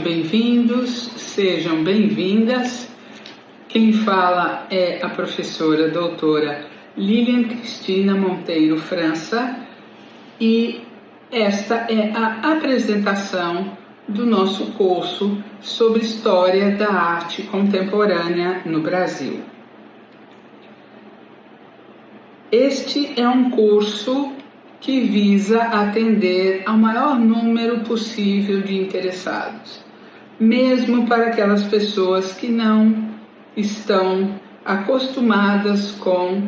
bem-vindos, sejam bem-vindas. Quem fala é a professora doutora Lilian Cristina Monteiro França e esta é a apresentação do nosso curso sobre História da Arte Contemporânea no Brasil. Este é um curso que visa atender ao maior número possível de interessados, mesmo para aquelas pessoas que não estão acostumadas com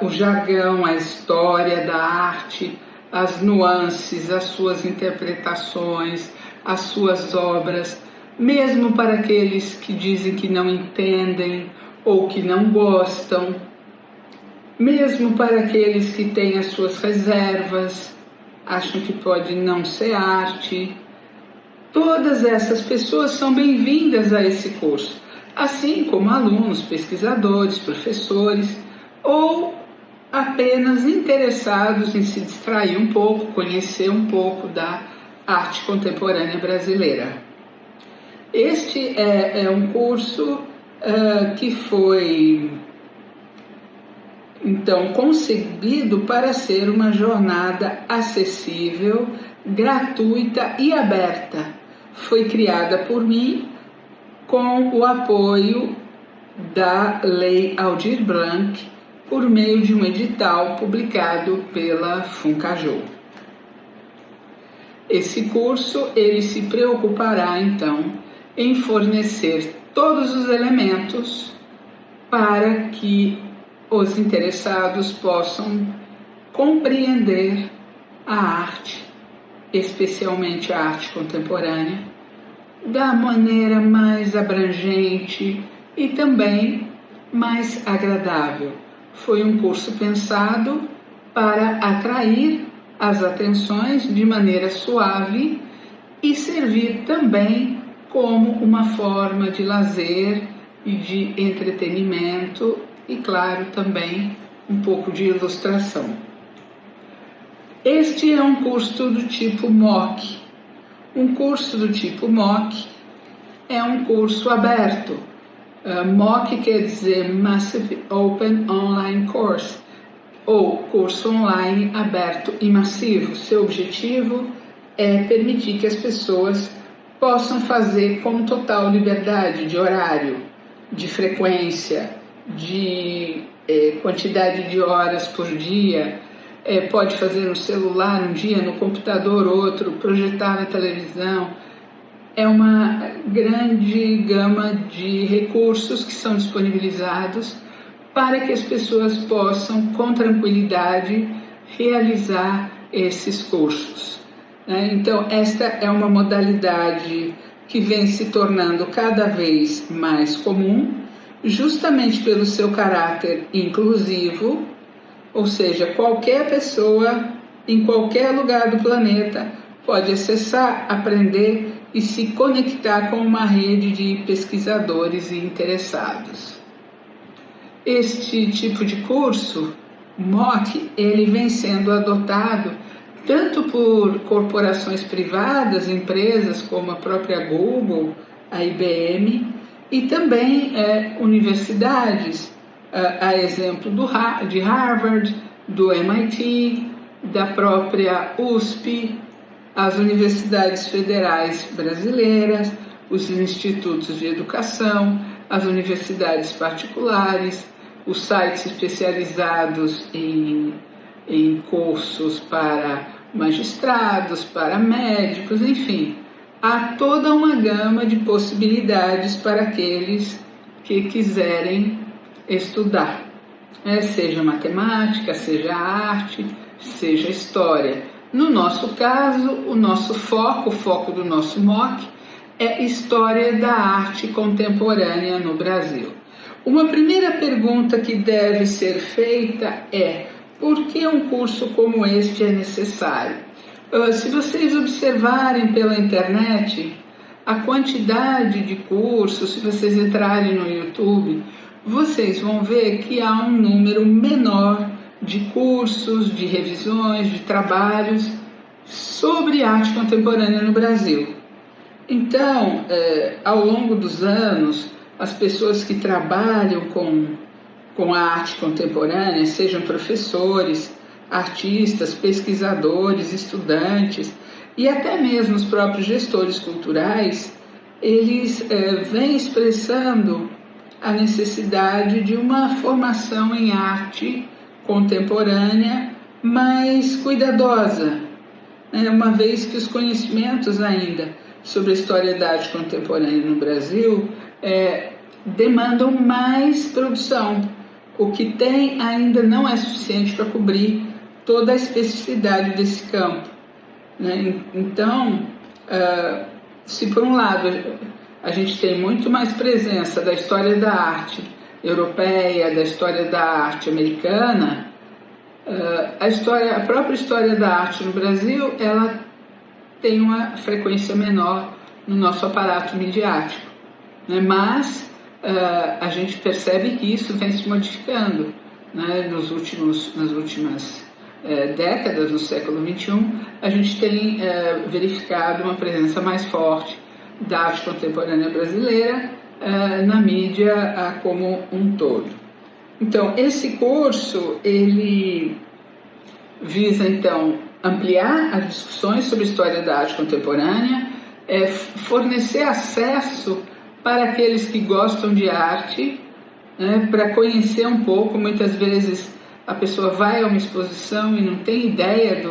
o jargão, a história da arte, as nuances, as suas interpretações, as suas obras, mesmo para aqueles que dizem que não entendem ou que não gostam, mesmo para aqueles que têm as suas reservas, acham que pode não ser arte. Todas essas pessoas são bem-vindas a esse curso, assim como alunos, pesquisadores, professores ou apenas interessados em se distrair um pouco, conhecer um pouco da arte contemporânea brasileira. Este é um curso que foi então concebido para ser uma jornada acessível, gratuita e aberta. Foi criada por mim com o apoio da Lei Aldir Blanc por meio de um edital publicado pela FUNCAJU. Esse curso ele se preocupará então em fornecer todos os elementos para que os interessados possam compreender a arte, especialmente a arte contemporânea, da maneira mais abrangente e também mais agradável. Foi um curso pensado para atrair as atenções de maneira suave e servir também como uma forma de lazer e de entretenimento e, claro, também um pouco de ilustração. Este é um curso do tipo MOOC. Um curso do tipo MOOC é um curso aberto. MOOC quer dizer Massive Open Online Course, ou curso online aberto e massivo. Seu objetivo é permitir que as pessoas possam fazer com total liberdade de horário, de frequência, de quantidade de horas por dia, pode fazer no celular um dia, no computador outro, projetar na televisão. É uma grande gama de recursos que são disponibilizados para que as pessoas possam, com tranquilidade, realizar esses cursos. Então, esta é uma modalidade que vem se tornando cada vez mais comum, justamente pelo seu caráter inclusivo, ou seja, qualquer pessoa, em qualquer lugar do planeta, pode acessar, aprender e se conectar com uma rede de pesquisadores e interessados. Este tipo de curso, MOOC, ele vem sendo adotado tanto por corporações privadas, empresas como a própria Google, a IBM, e também universidades, a exemplo de Harvard, do MIT, da própria USP, as universidades federais brasileiras, os institutos de educação, as universidades particulares, os sites especializados em cursos para magistrados, para médicos, enfim. Há toda uma gama de possibilidades para aqueles que quiserem estudar, seja matemática, seja arte, seja história. No nosso caso, o nosso foco, o foco do nosso MOOC é História da Arte Contemporânea no Brasil. Uma primeira pergunta que deve ser feita é: por que um curso como este é necessário? Se vocês observarem pela internet a quantidade de cursos, se vocês entrarem no YouTube, vocês vão ver que há um número menor de cursos, de revisões, de trabalhos sobre arte contemporânea no Brasil. Então, ao longo dos anos, as pessoas que trabalham com a arte contemporânea, sejam professores, artistas, pesquisadores, estudantes e até mesmo os próprios gestores culturais, eles vêm expressando a necessidade de uma formação em arte contemporânea mais cuidadosa, né? Uma vez que os conhecimentos ainda sobre a história da arte contemporânea no Brasil demandam mais produção. O que tem ainda não é suficiente para cobrir toda a especificidade desse campo, né? Então, se por um lado a gente tem muito mais presença da história da arte europeia, da história da arte americana, a própria história da arte no Brasil, ela tem uma frequência menor no nosso aparato midiático, né? Mas a gente percebe que isso vem se modificando, né? Nas últimas décadas do século XXI, a gente tem verificado uma presença mais forte da arte contemporânea brasileira na mídia como um todo. Então, esse curso, ele visa, então, ampliar as discussões sobre a história da arte contemporânea, fornecer acesso para aqueles que gostam de arte, né, para conhecer um pouco. Muitas vezes a pessoa vai a uma exposição e não tem ideia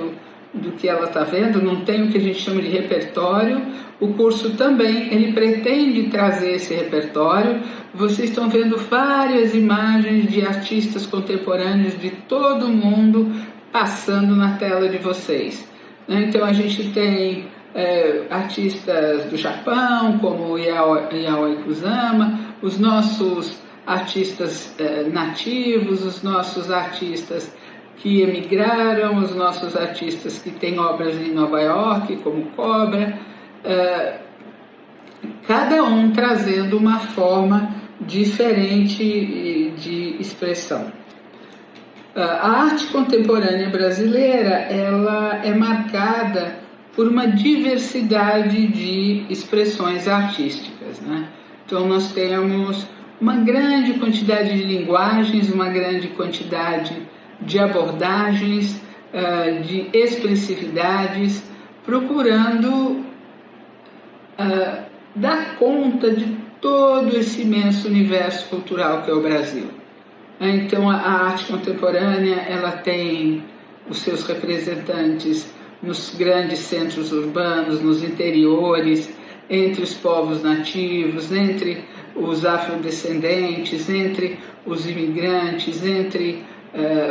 do que ela está vendo, não tem o que a gente chama de repertório. O curso também, ele pretende trazer esse repertório. Vocês estão vendo várias imagens de artistas contemporâneos de todo o mundo passando na tela de vocês. Então a gente tem artistas do Japão, como Yayoi Kusama, os nossos artistas nativos, os nossos artistas que emigraram, os nossos artistas que têm obras em Nova York, como Cobra, cada um trazendo uma forma diferente de expressão. A arte contemporânea brasileira, ela é marcada por uma diversidade de expressões artísticas, né? Então nós temos uma grande quantidade de linguagens, uma grande quantidade de abordagens, de expressividades, procurando dar conta de todo esse imenso universo cultural que é o Brasil. Então a arte contemporânea, ela tem os seus representantes nos grandes centros urbanos, nos interiores, entre os povos nativos, entre os afrodescendentes, entre os imigrantes, entre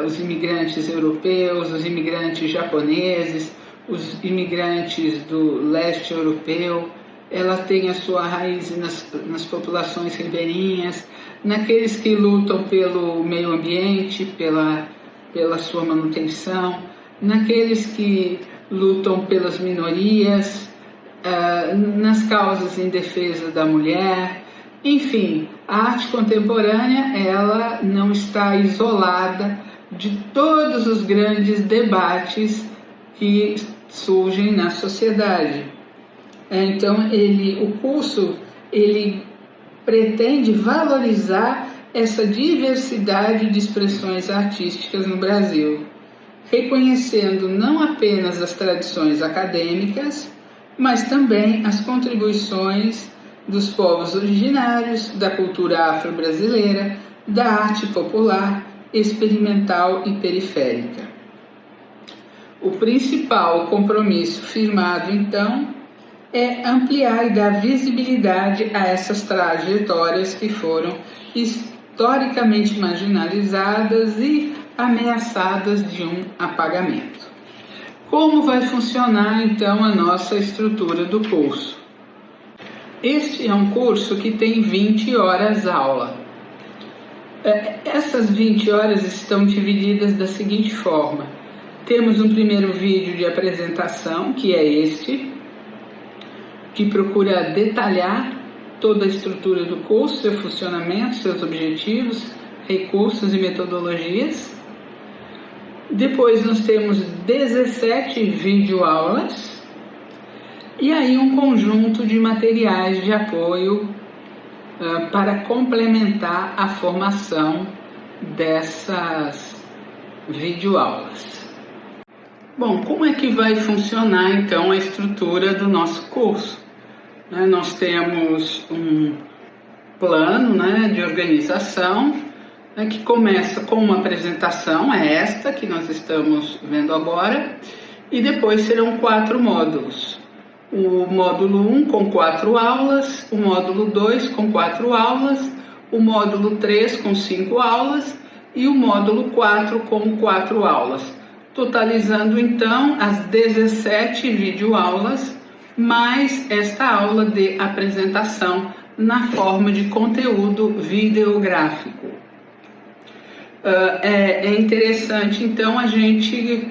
os imigrantes europeus, os imigrantes japoneses, os imigrantes do leste europeu. Ela tem a sua raiz nas populações ribeirinhas, naqueles que lutam pelo meio ambiente, pela sua manutenção, naqueles que lutam pelas minorias, nas causas em defesa da mulher. Enfim, a arte contemporânea, ela não está isolada de todos os grandes debates que surgem na sociedade. Então, o curso, ele pretende valorizar essa diversidade de expressões artísticas no Brasil, reconhecendo não apenas as tradições acadêmicas, mas também as contribuições dos povos originários, da cultura afro-brasileira, da arte popular, experimental e periférica. O principal compromisso firmado, então, é ampliar e dar visibilidade a essas trajetórias que foram historicamente marginalizadas e ameaçadas de um apagamento. Como vai funcionar, então, a nossa estrutura do curso? Este é um curso que tem 20 horas aula. Essas 20 horas estão divididas da seguinte forma: temos um primeiro vídeo de apresentação, que é este, que procura detalhar toda a estrutura do curso, seu funcionamento, seus objetivos, recursos e metodologias. Depois nós temos 17 videoaulas e aí um conjunto de materiais de apoio para complementar a formação dessas videoaulas. Bom, como é que vai funcionar então a estrutura do nosso curso? Nós temos um plano de organização que começa com uma apresentação, é esta que nós estamos vendo agora, e depois serão 4 módulos. O módulo 1 com 4 aulas, o módulo 2 com 4 aulas, o módulo 3 com 5 aulas e o módulo 4 com 4 aulas, totalizando então as 17 videoaulas, mais esta aula de apresentação na forma de conteúdo videográfico. É interessante então a gente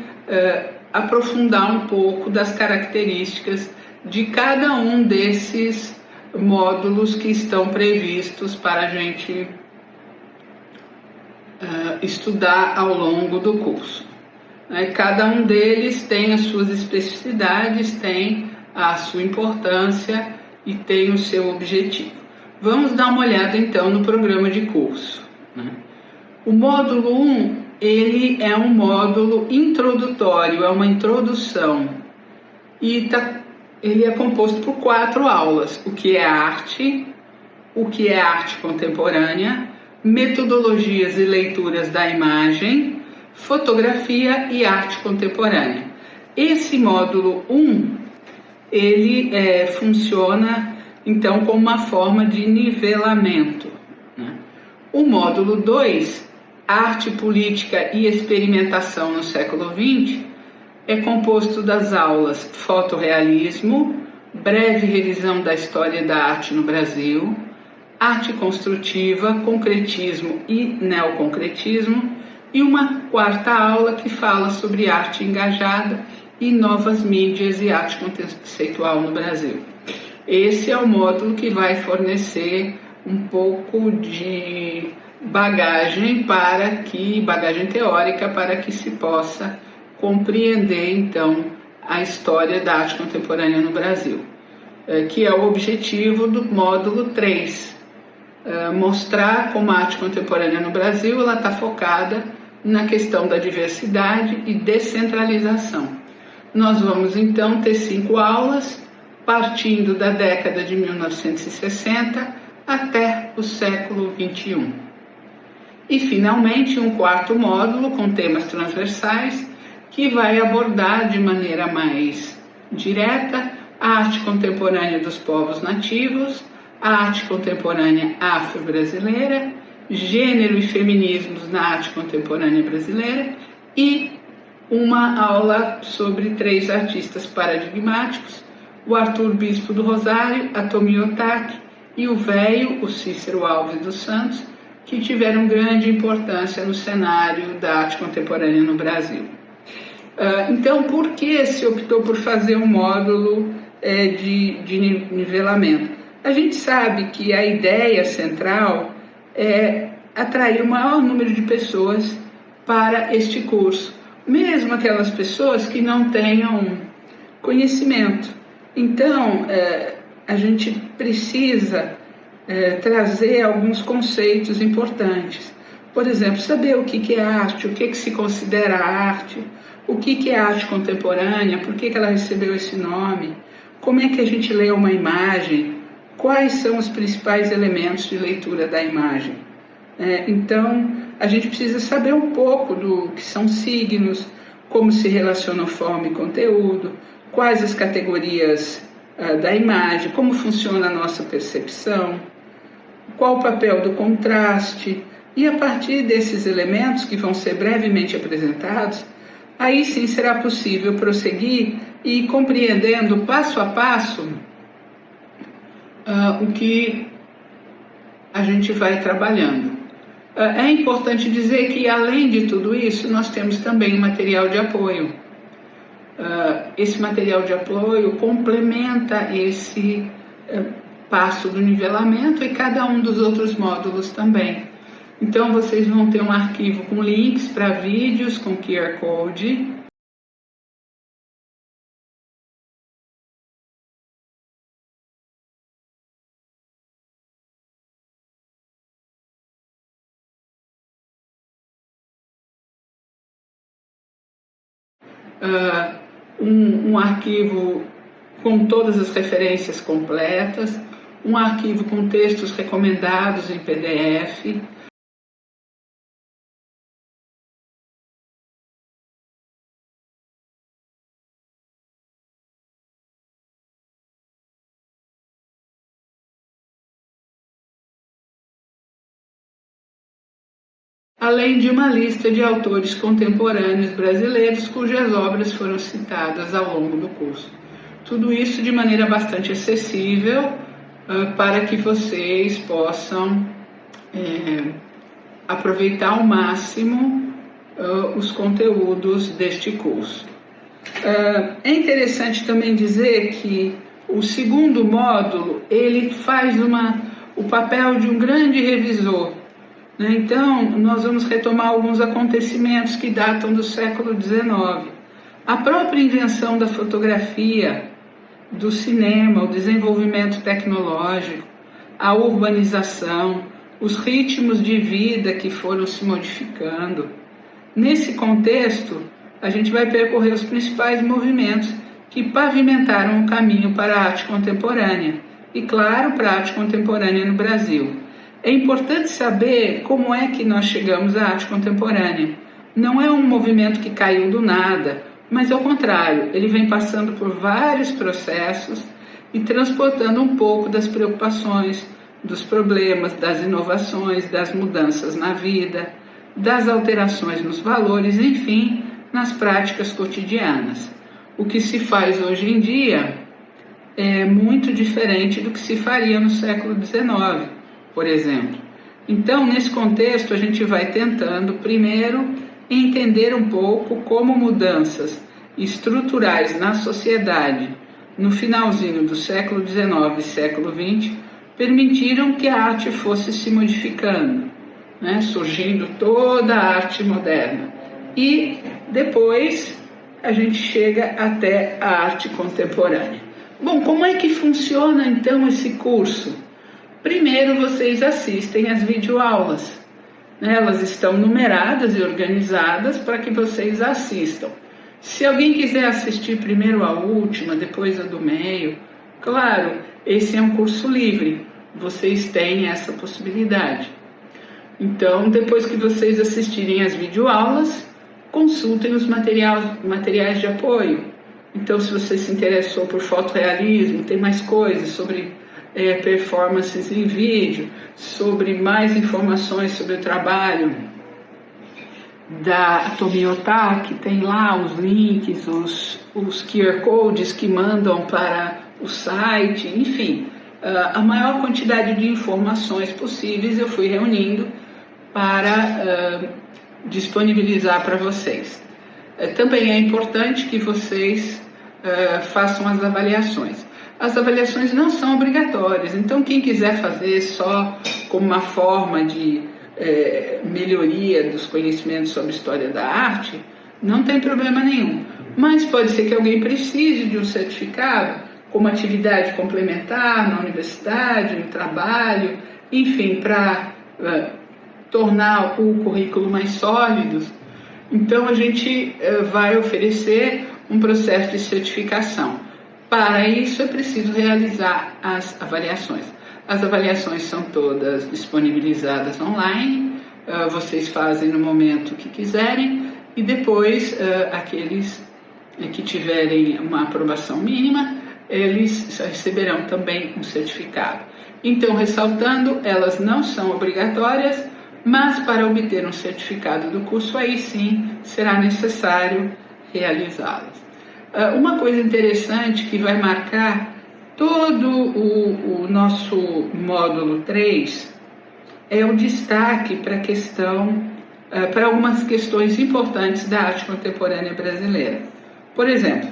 aprofundar um pouco das características de cada um desses módulos que estão previstos para a gente estudar ao longo do curso. Cada um deles tem as suas especificidades, tem a sua importância e tem o seu objetivo. Vamos dar uma olhada então no programa de curso. O módulo 1, ele é um módulo introdutório, é uma introdução, e ele é composto por 4 aulas: o que é arte contemporânea, metodologias e leituras da imagem, fotografia e arte contemporânea. Esse módulo 1, ele funciona então como uma forma de nivelamento. O módulo 2, Arte, Política e Experimentação no século XX, é composto das aulas Fotorrealismo, Breve Revisão da História da Arte no Brasil, Arte Construtiva, Concretismo e Neoconcretismo, e uma 4ª aula que fala sobre arte engajada e novas mídias e arte conceitual no Brasil. Esse é o módulo que vai fornecer um pouco de bagagem teórica para que se possa compreender então a história da arte contemporânea no Brasil, que é o objetivo do módulo 3, mostrar como a arte contemporânea no Brasil está focada na questão da diversidade e descentralização. Nós vamos então ter 5 aulas, partindo da década de 1960 até o século XXI. E, finalmente, um 4º módulo com temas transversais, que vai abordar de maneira mais direta a arte contemporânea dos povos nativos, a arte contemporânea afro-brasileira, gênero e feminismos na arte contemporânea brasileira, e uma aula sobre 3 artistas paradigmáticos: o Arthur Bispo do Rosário, a Tomi Otaki e o Véio, o Cícero Alves dos Santos, que tiveram grande importância no cenário da arte contemporânea no Brasil. Então, por que se optou por fazer um módulo de nivelamento? A gente sabe que a ideia central é atrair o maior número de pessoas para este curso, mesmo aquelas pessoas que não tenham conhecimento. Então, a gente precisa trazer alguns conceitos importantes. Por exemplo, saber o que é arte, o que se considera arte, o que é arte contemporânea, por que ela recebeu esse nome, como é que a gente lê uma imagem, quais são os principais elementos de leitura da imagem. Então, a gente precisa saber um pouco do que são signos, como se relacionam forma e conteúdo, quais as categorias da imagem, como funciona a nossa percepção, qual o papel do contraste, e a partir desses elementos que vão ser brevemente apresentados, aí sim será possível prosseguir e ir compreendendo passo a passo o que a gente vai trabalhando. É importante dizer que, além de tudo isso, nós temos também um material de apoio. Esse material de apoio complementa esse passo do nivelamento e cada um dos outros módulos também. Então, vocês vão ter um arquivo com links para vídeos, com QR Code, um arquivo com todas as referências completas, um arquivo com textos recomendados em PDF. Além de uma lista de autores contemporâneos brasileiros cujas obras foram citadas ao longo do curso. Tudo isso de maneira bastante acessível para que vocês possam aproveitar ao máximo os conteúdos deste curso. É interessante também dizer que o segundo módulo ele faz o papel de um grande revisor. Então, nós vamos retomar alguns acontecimentos que datam do século XIX. A própria invenção da fotografia, do cinema, o desenvolvimento tecnológico, a urbanização, os ritmos de vida que foram se modificando. Nesse contexto, a gente vai percorrer os principais movimentos que pavimentaram o caminho para a arte contemporânea e, claro, para a arte contemporânea no Brasil. É importante saber como é que nós chegamos à arte contemporânea. Não é um movimento que caiu do nada, mas ao contrário, ele vem passando por vários processos e transportando um pouco das preocupações, dos problemas, das inovações, das mudanças na vida, das alterações nos valores, enfim, nas práticas cotidianas. O que se faz hoje em dia é muito diferente do que se faria no século XIX. Por exemplo. Então, nesse contexto, a gente vai tentando, primeiro, entender um pouco como mudanças estruturais na sociedade, no finalzinho do século XIX e século XX, permitiram que a arte fosse se modificando, surgindo toda a arte moderna. E depois a gente chega até a arte contemporânea. Bom, como é que funciona então esse curso? Primeiro, vocês assistem às videoaulas. Elas estão numeradas e organizadas para que vocês assistam. Se alguém quiser assistir primeiro a última, depois a do meio, claro, esse é um curso livre. Vocês têm essa possibilidade. Então, depois que vocês assistirem às videoaulas, consultem os materiais de apoio. Então, se você se interessou por fotorrealismo, tem mais coisas sobre performances em vídeo, sobre mais informações sobre o trabalho da Tomiotaki, tem lá os links, os QR codes que mandam para o site, enfim, a maior quantidade de informações possíveis eu fui reunindo para disponibilizar para vocês. Também é importante que vocês façam as avaliações. As avaliações não são obrigatórias, então quem quiser fazer só como uma forma de melhoria dos conhecimentos sobre história da arte, não tem problema nenhum. Mas pode ser que alguém precise de um certificado como atividade complementar na universidade, no trabalho, enfim, para tornar o currículo mais sólido. Então a gente vai oferecer um processo de certificação. Para isso é preciso realizar as avaliações. As avaliações são todas disponibilizadas online, vocês fazem no momento que quiserem e depois aqueles que tiverem uma aprovação mínima, eles receberão também um certificado. Então, ressaltando, elas não são obrigatórias, mas para obter um certificado do curso, aí sim será necessário realizá-las. Uma coisa interessante que vai marcar todo o nosso módulo 3 é o destaque para algumas questões importantes da arte contemporânea brasileira. Por exemplo,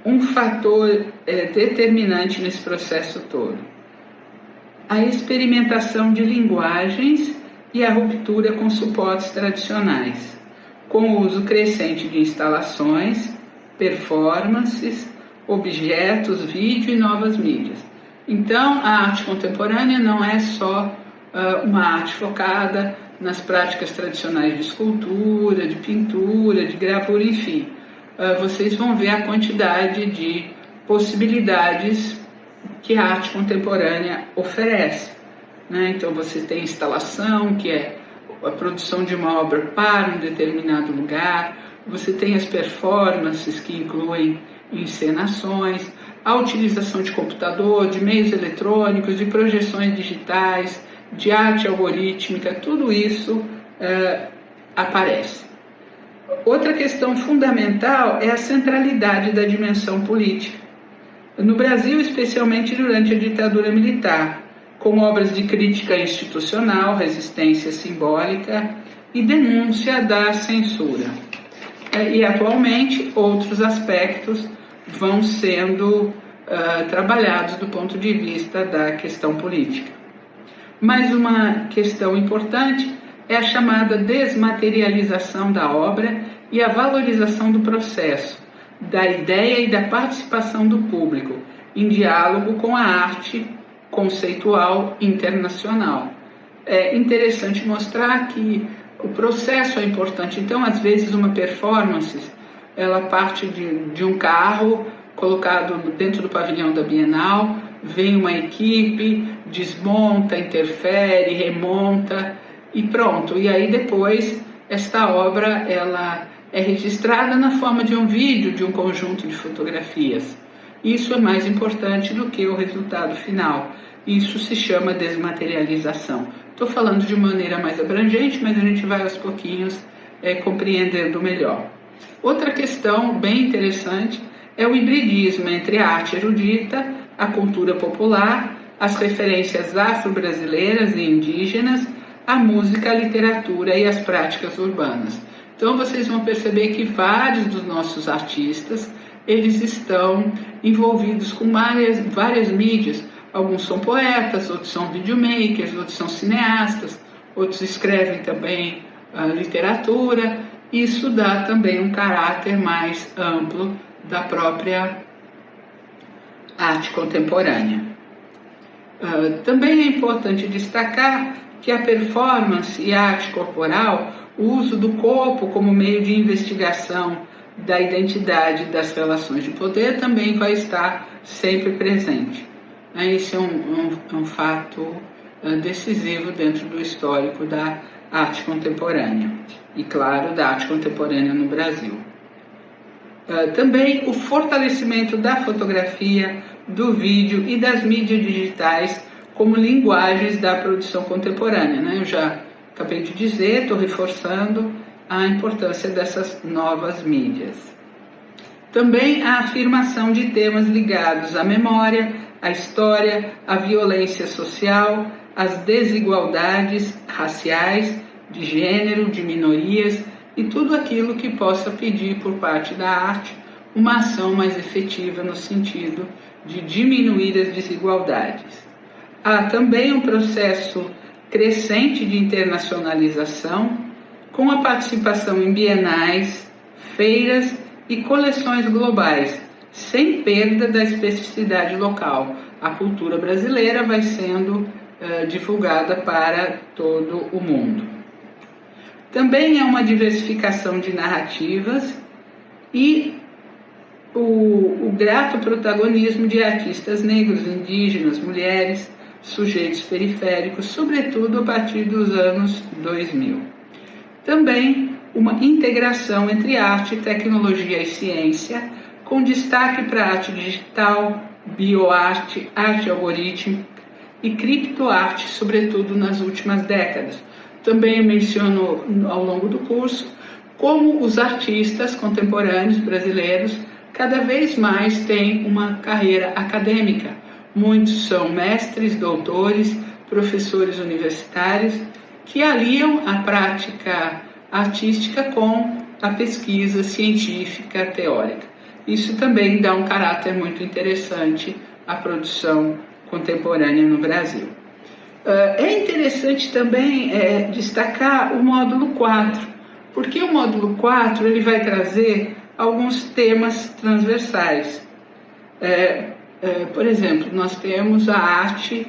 um fator determinante nesse processo todo, a experimentação de linguagens e a ruptura com suportes tradicionais, com o uso crescente de instalações, performances, objetos, vídeo e novas mídias. Então, a arte contemporânea não é só uma arte focada nas práticas tradicionais de escultura, de pintura, de gravura, enfim. Vocês vão ver a quantidade de possibilidades que a arte contemporânea oferece, né? Então você tem instalação, que é a produção de uma obra para um determinado lugar, você tem as performances, que incluem encenações, a utilização de computador, de meios eletrônicos, de projeções digitais, de arte algorítmica, tudo isso aparece. Outra questão fundamental é a centralidade da dimensão política. No Brasil, especialmente durante a ditadura militar, com obras de crítica institucional, resistência simbólica e denúncia da censura. E atualmente outros aspectos vão sendo trabalhados do ponto de vista da questão política. Mais uma questão importante é a chamada desmaterialização da obra e a valorização do processo, da ideia e da participação do público, em diálogo com a arte conceitual internacional. É interessante mostrar que o processo é importante. Então, às vezes, uma performance, ela parte de um carro colocado dentro do pavilhão da Bienal, vem uma equipe, desmonta, interfere, remonta e pronto. E aí depois esta obra ela é registrada na forma de um vídeo, de um conjunto de fotografias. Isso é mais importante do que o resultado final. Isso se chama desmaterialização. Estou falando de maneira mais abrangente, mas a gente vai aos pouquinhos compreendendo melhor. Outra questão bem interessante é o hibridismo entre a arte erudita, a cultura popular, as referências afro-brasileiras e indígenas, a música, a literatura e as práticas urbanas. Então vocês vão perceber que vários dos nossos artistas, eles estão envolvidos com várias mídias. Alguns são poetas, outros são videomakers, outros são cineastas, outros escrevem também literatura. Isso dá também um caráter mais amplo da própria arte contemporânea. Também é importante destacar que a performance e a arte corporal, o uso do corpo como meio de investigação da identidade das relações de poder, também vai estar sempre presente. Esse é um fato decisivo dentro do histórico da arte contemporânea e, claro, da arte contemporânea no Brasil. Também o fortalecimento da fotografia, do vídeo e das mídias digitais como linguagens da produção contemporânea, né? Eu já acabei de dizer, estou reforçando a importância dessas novas mídias. Também a afirmação de temas ligados à memória, à história, à violência social, às desigualdades raciais, de gênero, de minorias e tudo aquilo que possa pedir por parte da arte uma ação mais efetiva no sentido de diminuir as desigualdades. Há também um processo crescente de internacionalização, com a participação em bienais, feiras e coleções globais, sem perda da especificidade local. A cultura brasileira vai sendo divulgada para todo o mundo. Também há uma diversificação de narrativas e o grato protagonismo de artistas negros, indígenas, mulheres, sujeitos periféricos, sobretudo a partir dos anos 2000. Também uma integração entre arte, tecnologia e ciência, com destaque para a arte digital, bioarte, arte algorítmica e criptoarte, sobretudo nas últimas décadas. Também menciono ao longo do curso como os artistas contemporâneos brasileiros cada vez mais têm uma carreira acadêmica. Muitos são mestres, doutores, professores universitários que aliam a prática artística com a pesquisa científica teórica. Isso também dá um caráter muito interessante à produção contemporânea no Brasil. É interessante também destacar o módulo 4, porque o módulo 4 ele vai trazer alguns temas transversais. Por exemplo, nós temos a arte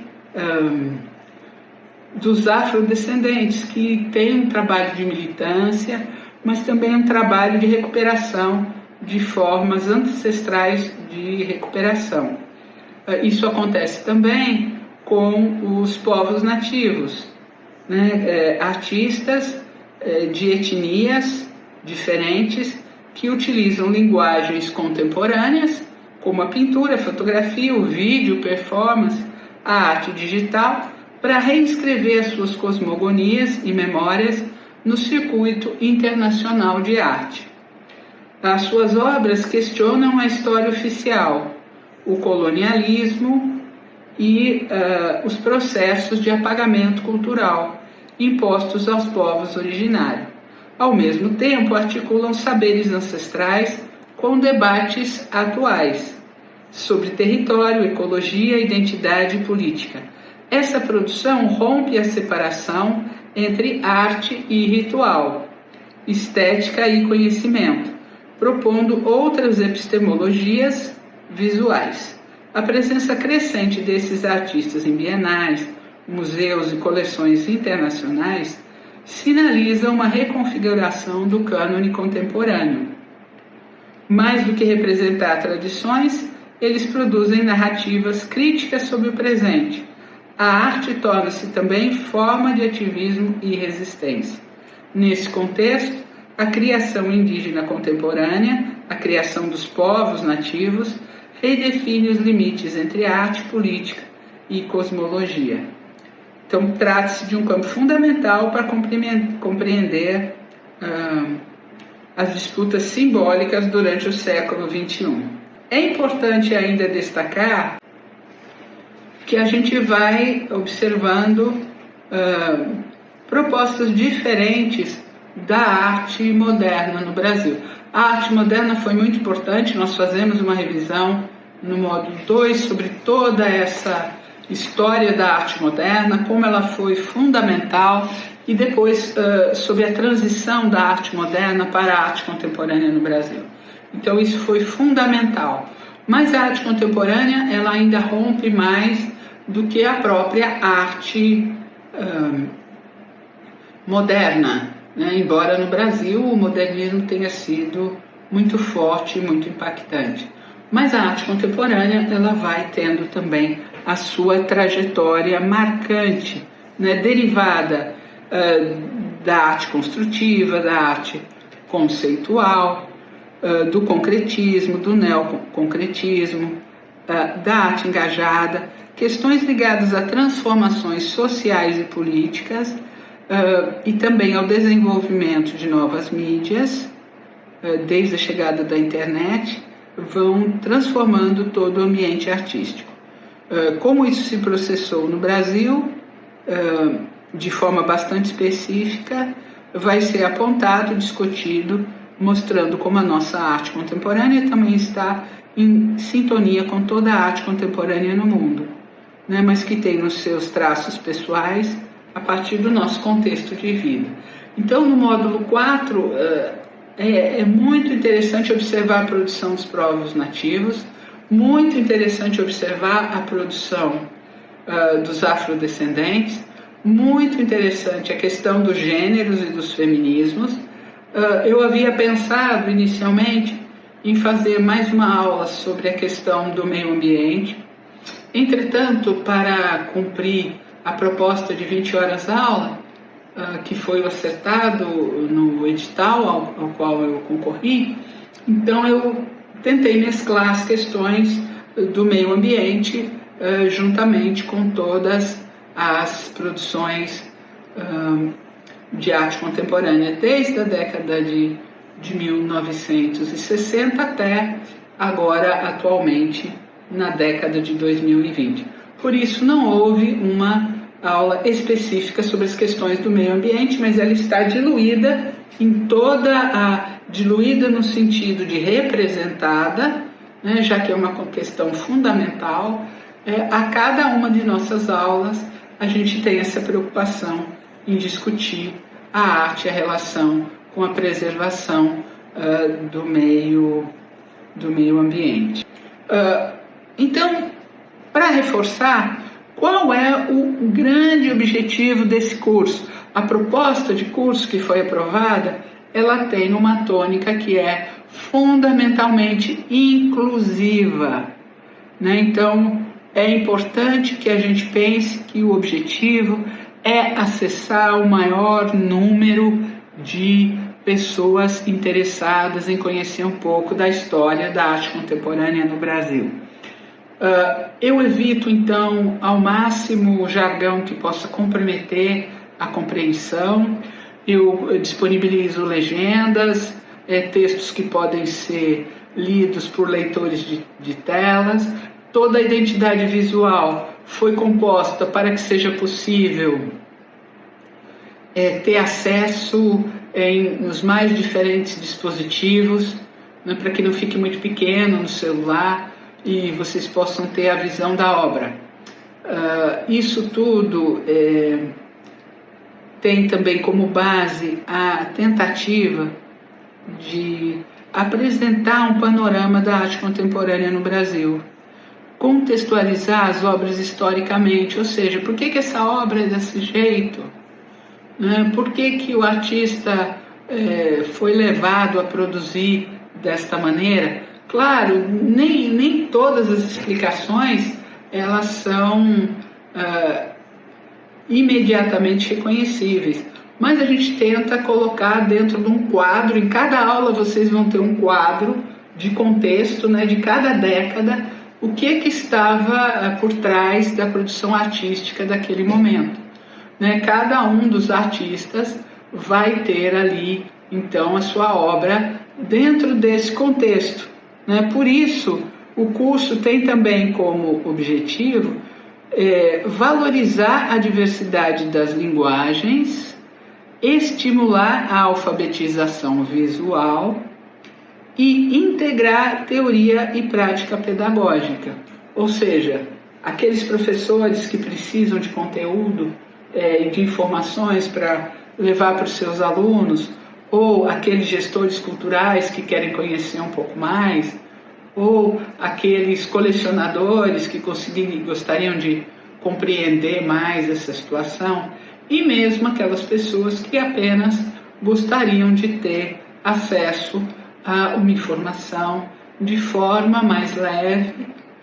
dos afrodescendentes, que tem um trabalho de militância, mas também um trabalho de recuperação de formas ancestrais de recuperação. Isso acontece também com os povos nativos, né? Artistas de etnias diferentes que utilizam linguagens contemporâneas, como a pintura, a fotografia, o vídeo, performance, a arte digital, para reescrever as suas cosmogonias e memórias no circuito internacional de arte. As suas obras questionam a história oficial, o colonialismo e os processos de apagamento cultural impostos aos povos originários. Ao mesmo tempo, articulam saberes ancestrais com debates atuais sobre território, ecologia, identidade e política. Essa produção rompe a separação entre arte e ritual, estética e conhecimento, propondo outras epistemologias visuais. A presença crescente desses artistas em bienais, museus e coleções internacionais sinaliza uma reconfiguração do cânone contemporâneo. Mais do que representar tradições, eles produzem narrativas críticas sobre o presente. A arte torna-se também forma de ativismo e resistência. Nesse contexto, a criação indígena contemporânea, a criação dos povos nativos, redefine os limites entre arte, política e cosmologia. Então, trata-se de um campo fundamental para compreender as disputas simbólicas durante o século XXI. É importante ainda destacar que a gente vai observando propostas diferentes da arte moderna no Brasil. A arte moderna foi muito importante, nós fazemos uma revisão no módulo 2 sobre toda essa história da arte moderna, como ela foi fundamental, e depois sobre a transição da arte moderna para a arte contemporânea no Brasil. Então isso foi fundamental. Mas a arte contemporânea ela ainda rompe mais do que a própria arte moderna, né? Embora no Brasil o modernismo tenha sido muito forte e muito impactante. Mas a arte contemporânea ela vai tendo também a sua trajetória marcante, né? Derivada da arte construtiva, da arte conceitual, do concretismo, do neoconcretismo, da arte engajada, questões ligadas a transformações sociais e políticas e também ao desenvolvimento de novas mídias, desde a chegada da internet, vão transformando todo o ambiente artístico. Como isso se processou no Brasil, de forma bastante específica, vai ser apontado, discutido, mostrando como a nossa arte contemporânea também está em sintonia com toda a arte contemporânea no mundo, né? Mas que tem nos seus traços pessoais a partir do nosso contexto de vida. Então, no módulo 4, é muito interessante observar a produção dos povos nativos, muito interessante observar a produção dos afrodescendentes, muito interessante a questão dos gêneros e dos feminismos. Eu havia pensado inicialmente em fazer mais uma aula sobre a questão do meio ambiente. Entretanto, para cumprir a proposta de 20 horas aula, que foi acertado no edital ao qual eu concorri, então eu tentei mesclar as questões do meio ambiente juntamente com todas as produções de arte contemporânea, desde a década de 1960 até agora, atualmente, na década de 2020. Por isso, não houve uma aula específica sobre as questões do meio ambiente, mas ela está diluída diluída no sentido de representada, né, já que é uma questão fundamental. A cada uma de nossas aulas, a gente tem essa preocupação em discutir a arte e a relação com a preservação do meio ambiente. Então, para reforçar, Qual é o grande objetivo desse curso? A proposta de curso que foi aprovada, ela tem uma tônica que é fundamentalmente inclusiva, né? Então, é importante que a gente pense que o objetivo é acessar o maior número de pessoas interessadas em conhecer um pouco da história da arte contemporânea no Brasil. Eu evito, então, ao máximo o jargão que possa comprometer a compreensão. Eu disponibilizo legendas, textos que podem ser lidos por leitores de telas. Toda a identidade visual foi composta para que seja possível ter acesso nos mais diferentes dispositivos, né, para que não fique muito pequeno no celular e vocês possam ter a visão da obra. Isso tudo tem também como base a tentativa de apresentar um panorama da arte contemporânea no Brasil, contextualizar as obras historicamente, ou seja, por que essa obra é desse jeito? Por que o artista foi levado a produzir desta maneira? Claro, nem todas as explicações elas são imediatamente reconhecíveis, mas a gente tenta colocar dentro de um quadro. Em cada aula vocês vão ter um quadro de contexto, né, de cada década, o que estava por trás da produção artística daquele momento. Né? Cada um dos artistas vai ter ali, então, a sua obra dentro desse contexto. Né? Por isso, o curso tem também como objetivo valorizar a diversidade das linguagens, estimular a alfabetização visual e integrar teoria e prática pedagógica. Ou seja, aqueles professores que precisam de conteúdo e de informações para levar para os seus alunos, ou aqueles gestores culturais que querem conhecer um pouco mais, ou aqueles colecionadores que gostariam de compreender mais essa situação, e mesmo aquelas pessoas que apenas gostariam de ter acesso a uma informação de forma mais leve,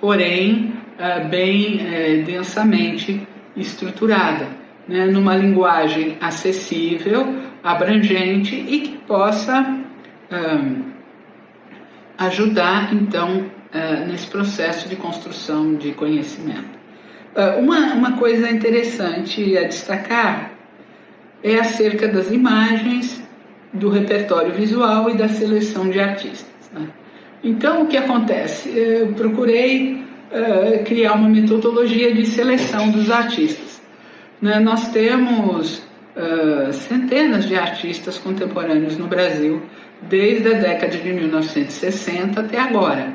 porém bem densamente estruturada, né, numa linguagem acessível, abrangente e que possa ajudar, então, nesse processo de construção de conhecimento. Uma coisa interessante a destacar é acerca das imagens, do repertório visual e da seleção de artistas. Né? Então, o que acontece? Eu procurei criar uma metodologia de seleção dos artistas. Né? Nós temos centenas de artistas contemporâneos no Brasil, desde a década de 1960 até agora.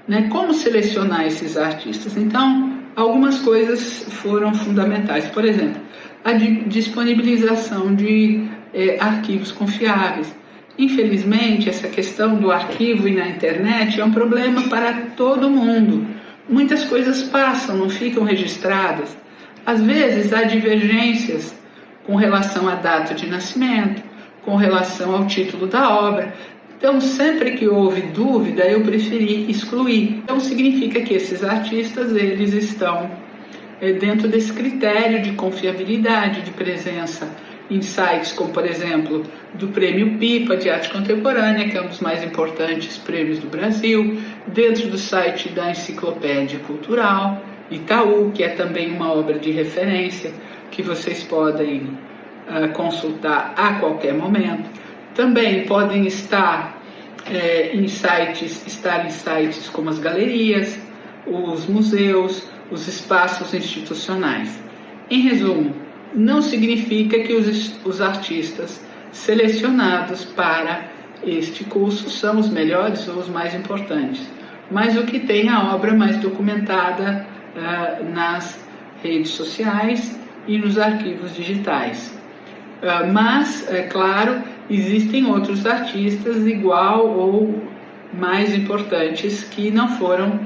Né? Como selecionar esses artistas? Então, algumas coisas foram fundamentais. Por exemplo, a disponibilização de arquivos confiáveis. Infelizmente, essa questão do arquivo e na internet é um problema para todo mundo. Muitas coisas passam, não ficam registradas. Às vezes, há divergências com relação à data de nascimento, com relação ao título da obra. Então, sempre que houve dúvida, eu preferi excluir. Então, significa que esses artistas, eles estão dentro desse critério de confiabilidade, de presença em sites como, por exemplo, do Prêmio Pipa de Arte Contemporânea, que é um dos mais importantes prêmios do Brasil, dentro do site da Enciclopédia Cultural Itaú, que é também uma obra de referência que vocês podem consultar a qualquer momento. Também podem estar em sites como as galerias, os museus, os espaços institucionais. Em resumo, não significa que os artistas selecionados para este curso são os melhores ou os mais importantes, mas o que tem a obra mais documentada nas redes sociais e nos arquivos digitais. Mas, é claro, existem outros artistas igual ou mais importantes que não foram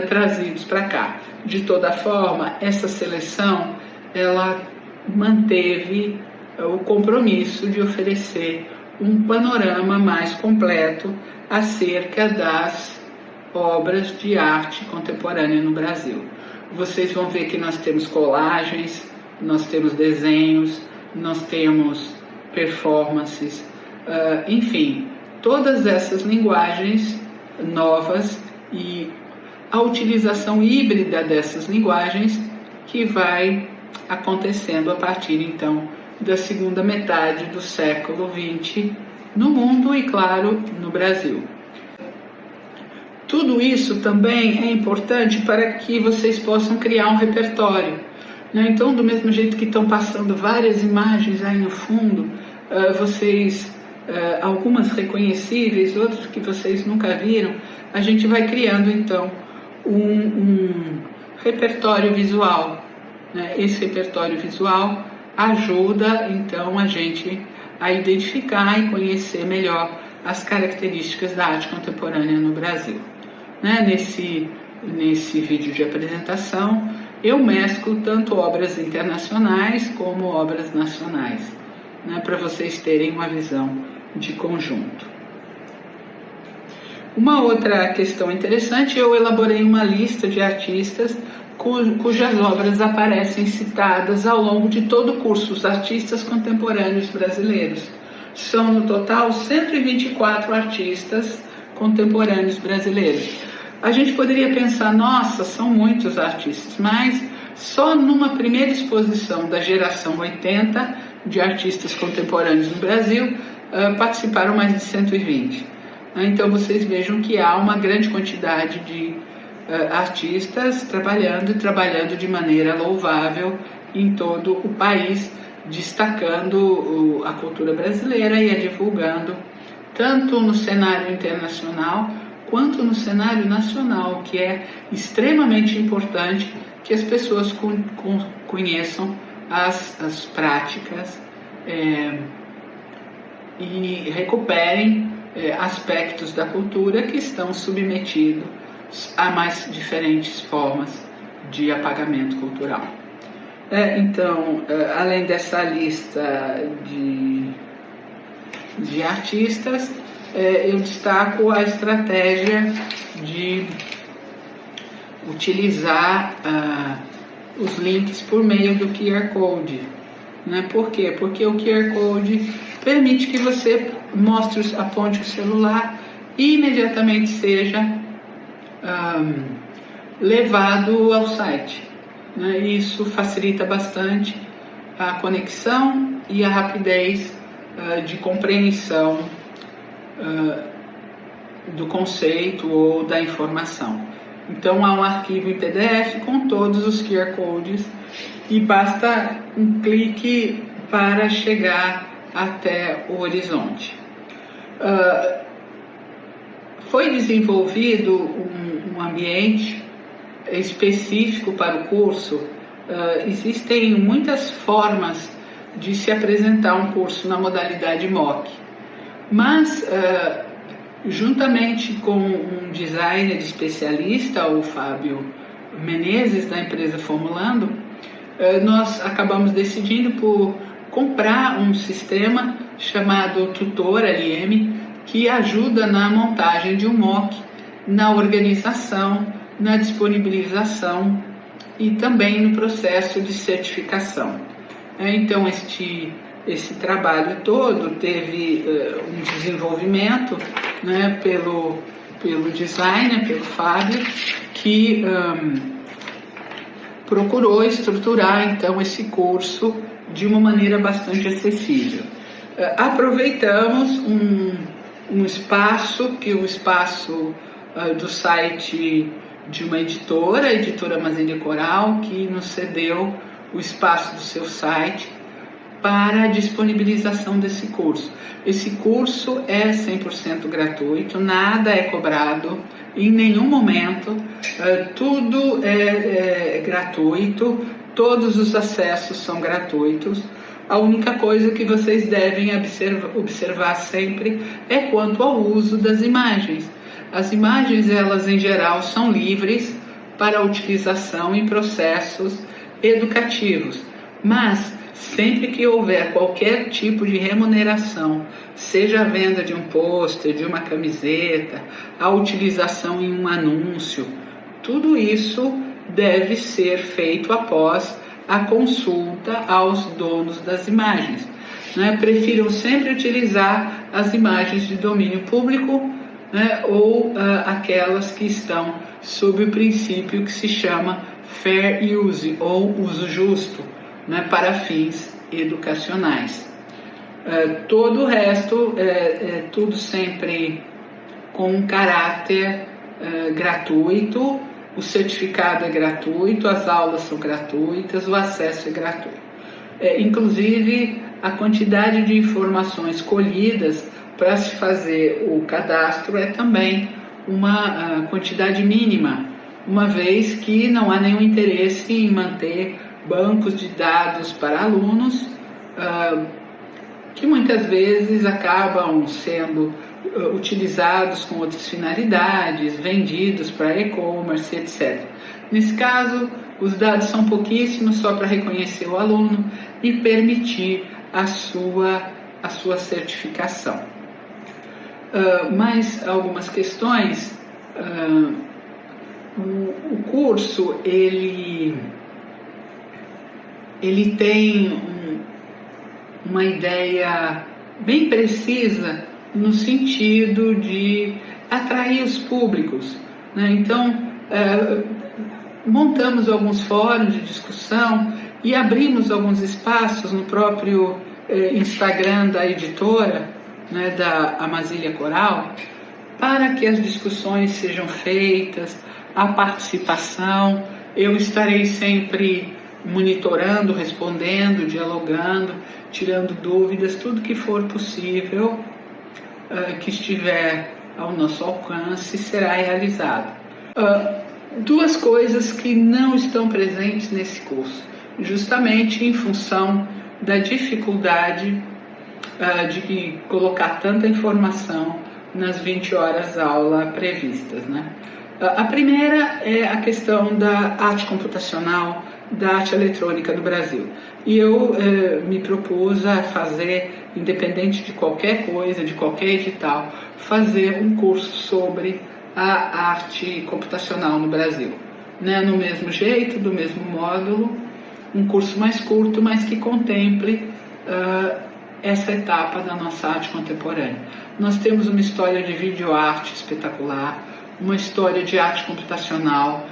trazidos para cá. De toda forma, essa seleção ela manteve o compromisso de oferecer um panorama mais completo acerca das obras de arte contemporânea no Brasil. Vocês vão ver que nós temos colagens, nós temos desenhos, nós temos performances, enfim, todas essas linguagens novas e a utilização híbrida dessas linguagens que vai acontecendo a partir, então, da segunda metade do século XX no mundo e, claro, no Brasil. Tudo isso também é importante para que vocês possam criar um repertório, né? Então, do mesmo jeito que estão passando várias imagens aí no fundo, algumas reconhecíveis, outras que vocês nunca viram, a gente vai criando então um repertório visual, né? Esse repertório visual ajuda então a gente a identificar e conhecer melhor as características da arte contemporânea no Brasil, né? Nesse vídeo de apresentação eu mesclo tanto obras internacionais como obras nacionais, né? Para vocês terem uma visão de conjunto. Uma outra questão interessante, eu elaborei uma lista de artistas cujas obras aparecem citadas ao longo de todo o curso, os artistas contemporâneos brasileiros. São, no total, 124 artistas contemporâneos brasileiros. A gente poderia pensar, nossa, são muitos artistas, mas só numa primeira exposição da geração 80 de artistas contemporâneos no Brasil, participaram mais de 120. Então vocês vejam que há uma grande quantidade de artistas trabalhando de maneira louvável em todo o país, destacando a cultura brasileira e a divulgando tanto no cenário internacional quanto no cenário nacional, que é extremamente importante que as pessoas conheçam as práticas e recuperem aspectos da cultura que estão submetidos a mais diferentes formas de apagamento cultural. Então, além dessa lista de artistas, eu destaco a estratégia de utilizar os links por meio do QR Code. Né? Por quê? Porque o QR Code permite que você aponte o celular e imediatamente seja levado ao site. Né? Isso facilita bastante a conexão e a rapidez de compreensão do conceito ou da informação. Então há um arquivo em PDF com todos os QR Codes e basta um clique para chegar até o horizonte. Foi desenvolvido um ambiente específico para o curso. Existem muitas formas de se apresentar um curso na modalidade MOOC, mas juntamente com um designer especialista, o Fábio Menezes, da empresa Formulando, nós acabamos decidindo por comprar um sistema chamado Tutor LM, que ajuda na montagem de um MOOC, na organização, na disponibilização e também no processo de certificação. Então, esse trabalho todo teve um desenvolvimento, né, pelo designer, pelo Fábio, que procurou estruturar então esse curso de uma maneira bastante acessível. Aproveitamos um espaço, que é o espaço do site de uma editora, a editora Mazília Coral, que nos cedeu o espaço do seu site para a disponibilização desse curso. Esse curso é 100% gratuito, nada é cobrado em nenhum momento, tudo é gratuito, todos os acessos são gratuitos. A única coisa que vocês devem observar sempre é quanto ao uso das imagens. As imagens, elas em geral são livres para utilização em processos educativos, mas sempre que houver qualquer tipo de remuneração, seja a venda de um pôster, de uma camiseta, a utilização em um anúncio, tudo isso deve ser feito após a consulta aos donos das imagens. Né? Prefiram sempre utilizar as imagens de domínio público, né? Ou aquelas que estão sob o princípio que se chama fair use, ou uso justo, né? Para fins educacionais. Todo o resto é tudo sempre com um caráter gratuito. O certificado é gratuito, as aulas são gratuitas, o acesso é gratuito. Inclusive, a quantidade de informações colhidas para se fazer o cadastro é também uma quantidade mínima, uma vez que não há nenhum interesse em manter bancos de dados para alunos, que muitas vezes acabam sendo utilizados com outras finalidades, vendidos para e-commerce, etc. Nesse caso, os dados são pouquíssimos, só para reconhecer o aluno e permitir a sua certificação. Mais algumas questões. O curso, ele tem uma ideia bem precisa no sentido de atrair os públicos, né? Então, montamos alguns fóruns de discussão e abrimos alguns espaços no próprio Instagram da editora, né, da Amazília Coral, para que as discussões sejam feitas, a participação. Eu estarei sempre monitorando, respondendo, dialogando, tirando dúvidas, tudo que for possível, que estiver ao nosso alcance, será realizado. Duas coisas que não estão presentes nesse curso, justamente em função da dificuldade de colocar tanta informação nas 20 horas aula previstas, né? A primeira é a questão da arte computacional, da arte eletrônica do Brasil. E eu me propus a fazer, independente de qualquer coisa, de qualquer edital, fazer um curso sobre a arte computacional no Brasil. Né? No mesmo jeito, do mesmo módulo, um curso mais curto, mas que contemple essa etapa da nossa arte contemporânea. Nós temos uma história de videoarte espetacular, uma história de arte computacional,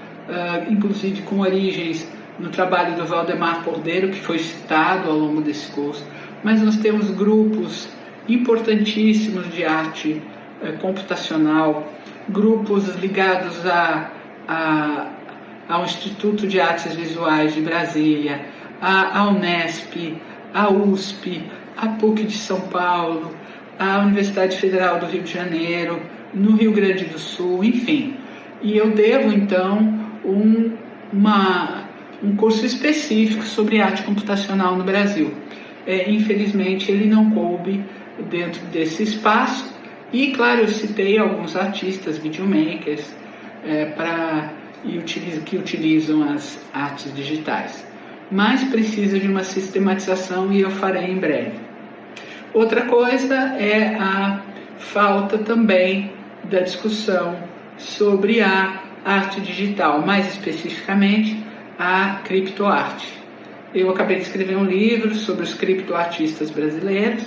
inclusive com origens no trabalho do Valdemar Cordeiro, que foi citado ao longo desse curso, mas nós temos grupos importantíssimos de arte computacional, grupos ligados ao Instituto de Artes Visuais de Brasília, à Unesp, à USP, à PUC de São Paulo, à Universidade Federal do Rio de Janeiro, no Rio Grande do Sul, enfim. E eu devo, então, um curso específico sobre arte computacional no Brasil. Infelizmente, ele não coube dentro desse espaço. E, claro, eu citei alguns artistas, videomakers, que utilizam as artes digitais. Mas precisa de uma sistematização e eu farei em breve. Outra coisa é a falta também da discussão sobre a arte digital, mais especificamente a criptoarte. Eu acabei de escrever um livro sobre os criptoartistas brasileiros.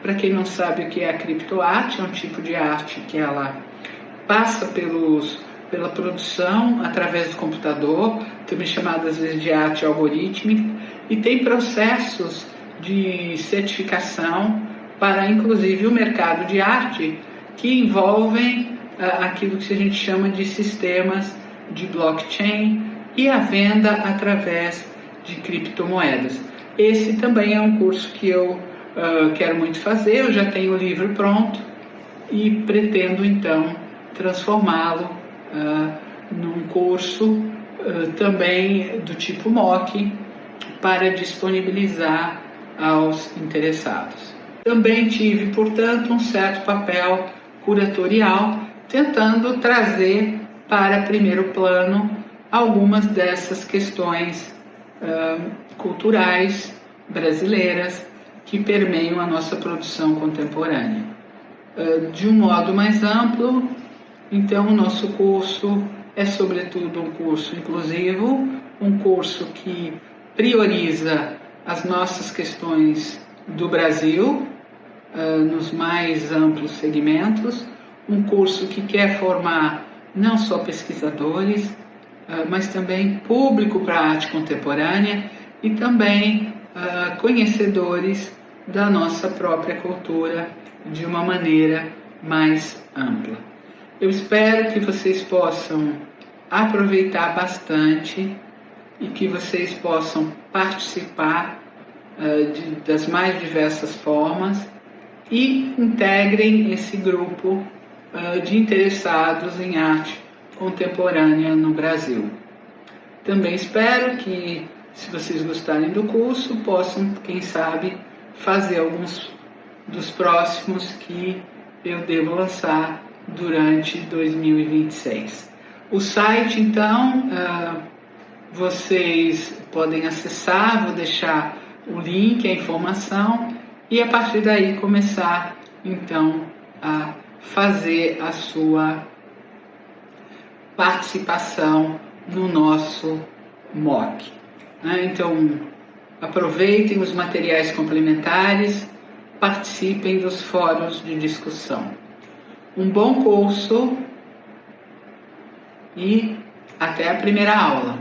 Para quem não sabe o que é a criptoarte, é um tipo de arte que ela passa pela produção através do computador, também chamada às vezes de arte algorítmica, e tem processos de certificação para, inclusive, o mercado de arte, que envolvem aquilo que a gente chama de sistemas de blockchain e a venda através de criptomoedas. Esse também é um curso que eu quero muito fazer, eu já tenho o livro pronto e pretendo, então, transformá-lo num curso também do tipo MOOC para disponibilizar aos interessados. Também tive, portanto, um certo papel curatorial tentando trazer para primeiro plano algumas dessas questões culturais brasileiras que permeiam a nossa produção contemporânea. De um modo mais amplo, então, o nosso curso é, sobretudo, um curso inclusivo, um curso que prioriza as nossas questões do Brasil, nos mais amplos segmentos, um curso que quer formar não só pesquisadores, mas também público para a arte contemporânea e também conhecedores da nossa própria cultura de uma maneira mais ampla. Eu espero que vocês possam aproveitar bastante e que vocês possam participar das mais diversas formas e integrem esse grupo de interessados em arte contemporânea no Brasil. Também espero que, se vocês gostarem do curso, possam, quem sabe, fazer alguns dos próximos que eu devo lançar durante 2026. O site, então, vocês podem acessar, vou deixar o link, a informação, e a partir daí começar, então, a fazer a sua participação no nosso MOOC. Então, aproveitem os materiais complementares, participem dos fóruns de discussão. Um bom curso e até a primeira aula!